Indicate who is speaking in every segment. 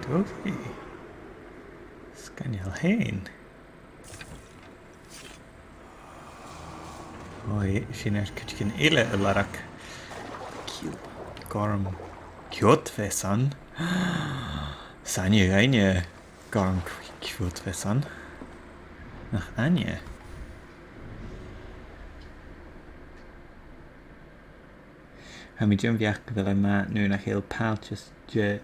Speaker 1: Dofi. Scannial hain. Oi, sin kitchen ile larak. Kiel. Gorm. Kjot vesan. Sanje reine. Gorm kjot vesan. Nach Anje. Ha mi jym fiach gyfel ma nhw nach heel palt just je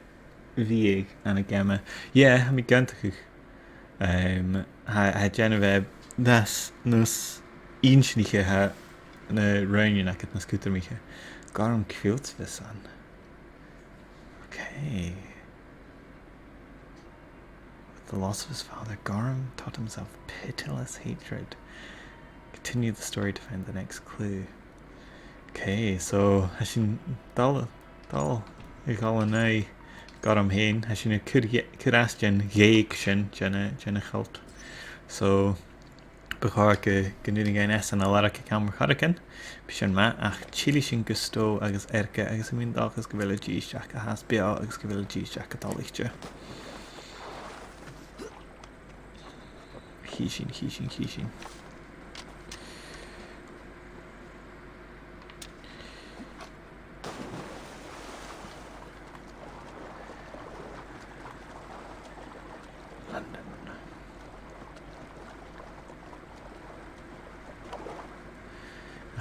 Speaker 1: fiig an y gemma. Yeah, ha mi gantach. Ha Genevieve das nus inchniche ha na reunion ac at na scooter miche. Garum cute this on. Okay. With the loss of his father, Garum taught himself pitiless hatred. Continue the story to find the next clue. Okay, so hashin dal I call an Garum hain hashin could ask Jen Gaelic shin Jenna Chult. So Bechar gynnydd gain es an alara ke camera characan. Bishan ma ach chili sin gusto agus erke agus min agus gyfel y gys ac a has bia agus gyfel y gys ac a dalich. Hishin.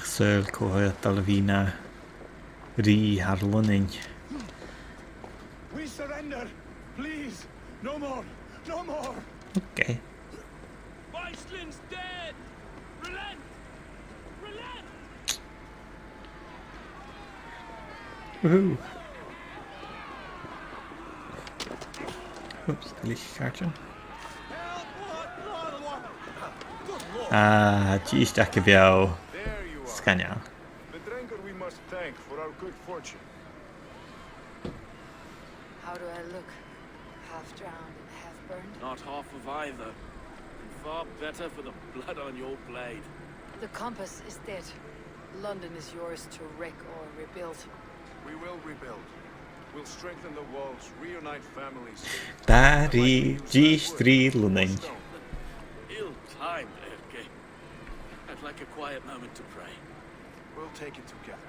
Speaker 1: Seul coe Dalavina Rìgh har lunning.
Speaker 2: We surrender, please. No more.
Speaker 1: Okay.
Speaker 2: Weislin's dead. Relent.
Speaker 1: Woohoo. Oops, delete carton. Geez, Jacobio. Scania.
Speaker 2: The drinker we must thank for our good fortune.
Speaker 3: How do I look? Half drowned and half burned?
Speaker 4: Not half of either. And far better for the blood on your blade.
Speaker 3: The compass is dead. London is yours to wreck or rebuild.
Speaker 2: We will rebuild. We'll strengthen the walls, reunite families.
Speaker 1: Dari G3 lunning.
Speaker 4: Ill-timed, Erke. I'd like a quiet moment to pray.
Speaker 2: We'll take it together.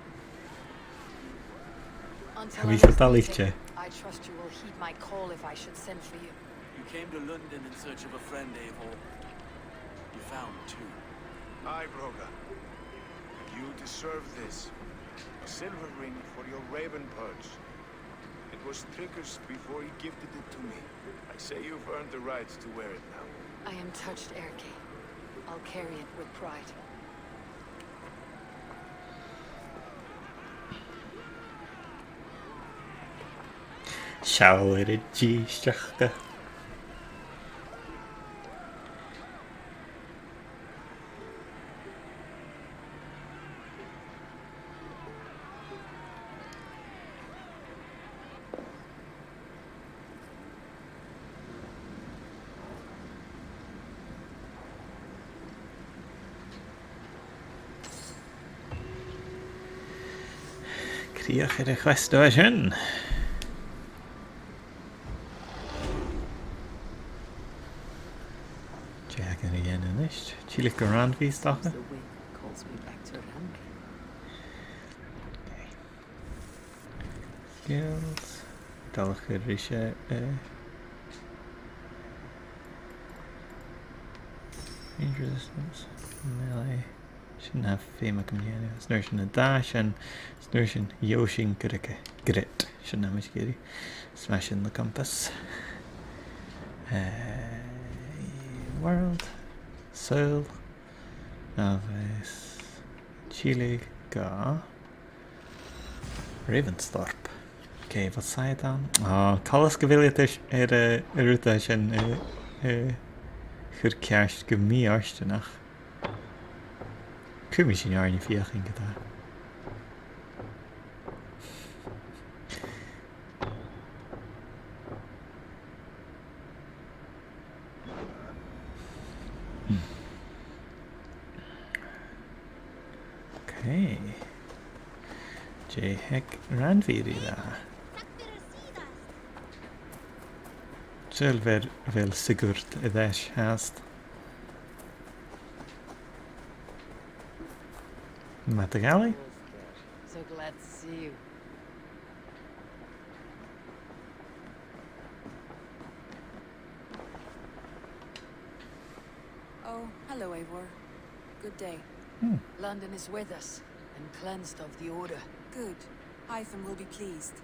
Speaker 3: Until
Speaker 1: Have you
Speaker 3: our next
Speaker 1: got
Speaker 3: meeting, I trust you will heed my call if I should send for you.
Speaker 4: You came to London in search of a friend, Eivor. You found two.
Speaker 2: Aye, Broga. You deserve this. A silver ring for your raven perch. It was Tricker's before he gifted it to me. I say you've earned the right to wear it now.
Speaker 3: I am touched, Erke. I'll carry it with pride.
Speaker 1: Shower G strachte. Kriach de question. Jagan again in this. Chilik around we stop.
Speaker 3: The wind calls me back to Ramke.
Speaker 1: Skills. Dalcherisha. Range resistance. Melee. Shouldn't have fame community. Snursion a dash and snursion Yoshin Grit. Shouldn't have much giddy. Smashing the compass. World. Soul. Navis. Chile. Ga. Ravensthorpe. Okay, wat zei je dan? Callas gewild ruta sin gurceart go mí áisteach. Cúimi sin arní fíoch in gotá. Okay. J heck ranvíri da. Still vel sigurt I dheis hast. Met the galley?
Speaker 3: So glad to see you.
Speaker 5: Oh, hello, Eivor. Good day.
Speaker 3: London is with us, and cleansed of the Order.
Speaker 5: Good. Hytham will be pleased.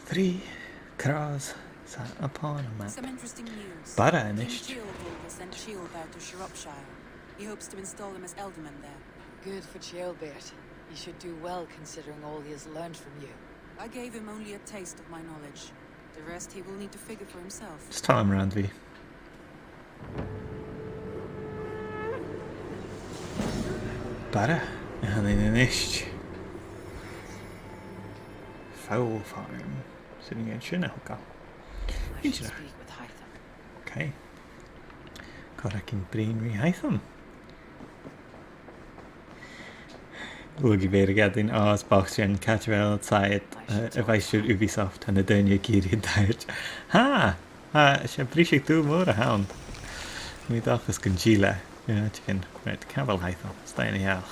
Speaker 1: Three crows sat upon a map.
Speaker 5: Some interesting news.
Speaker 1: Bara
Speaker 5: King
Speaker 1: nicht.
Speaker 5: Ceolbert has sent Ceolbert to Shropshire. He hopes to install him as Ealdorman there.
Speaker 3: Good for Ceolbert. He should do well considering all he has learned from you.
Speaker 5: I gave him only a taste of my knowledge. The rest he will need to figure for himself.
Speaker 1: Just tell him Randvi. Bara and in nicht. Fowl farm. Sitting in Shinelka.
Speaker 3: I should speak with Hytham.
Speaker 1: Okay. Correcting Brainry Hytham. Luggy beir gadin as Bachjan Catchwell outside if I should Ubisoft and a Dunya Kiri diet. Ha! She appreciate two more a hound. We thought was Congeala. You know, chicken. Right, Campbell Hytham. Stay in the hell.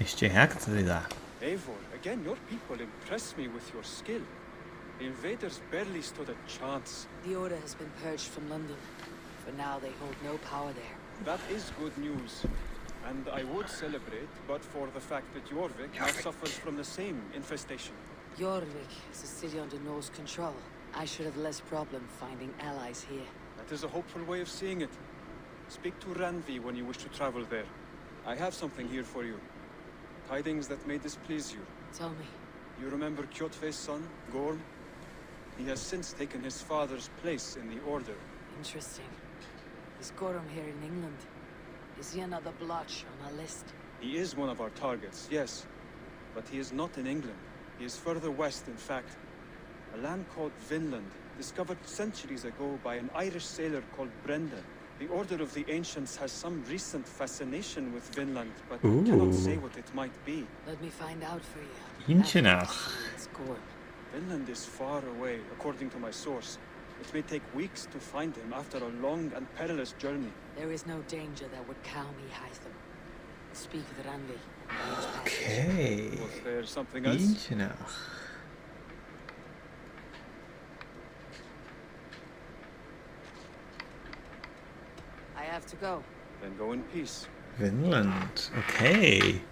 Speaker 1: Is Jay Hackett to do that?
Speaker 6: Eivor, again, your people impress me with your skill. The invaders barely stood a chance.
Speaker 3: The Order has been purged from London. For now, they hold no power there.
Speaker 6: That is good news. And I would celebrate, but for the fact that Jorvik now suffers from the same infestation.
Speaker 3: Gàidhlig is a city under Norse control. I should have less problem finding allies here.
Speaker 6: That is a hopeful way of seeing it. Speak to Randvi when you wish to travel there. I have something here for you. Tidings that may displease you.
Speaker 3: Tell me.
Speaker 6: You remember Kjotve's son, Gorm? He has since taken his father's place in the Order.
Speaker 3: Interesting. Is Gorm here in England? Is he another blotch on our list?
Speaker 6: He is one of our targets, yes. But he is not in England. He is further west, in fact. A land called Vinland, discovered centuries ago by an Irish sailor called Brendan. The Order of the Ancients has some recent fascination with Vinland, but cannot say what it might be.
Speaker 3: Let me find out for you.
Speaker 1: Inchinach.
Speaker 3: It's Gorm.
Speaker 6: Vinland is far away, according to my source. It may take weeks to find him after a long and perilous journey.
Speaker 3: There is no danger that would cow me, Hytham. Speak with Randvi.
Speaker 1: Okay.
Speaker 6: Was there something else?
Speaker 1: Inchinach.
Speaker 3: I have to go.
Speaker 6: Then go in peace.
Speaker 1: Vinland. Okay.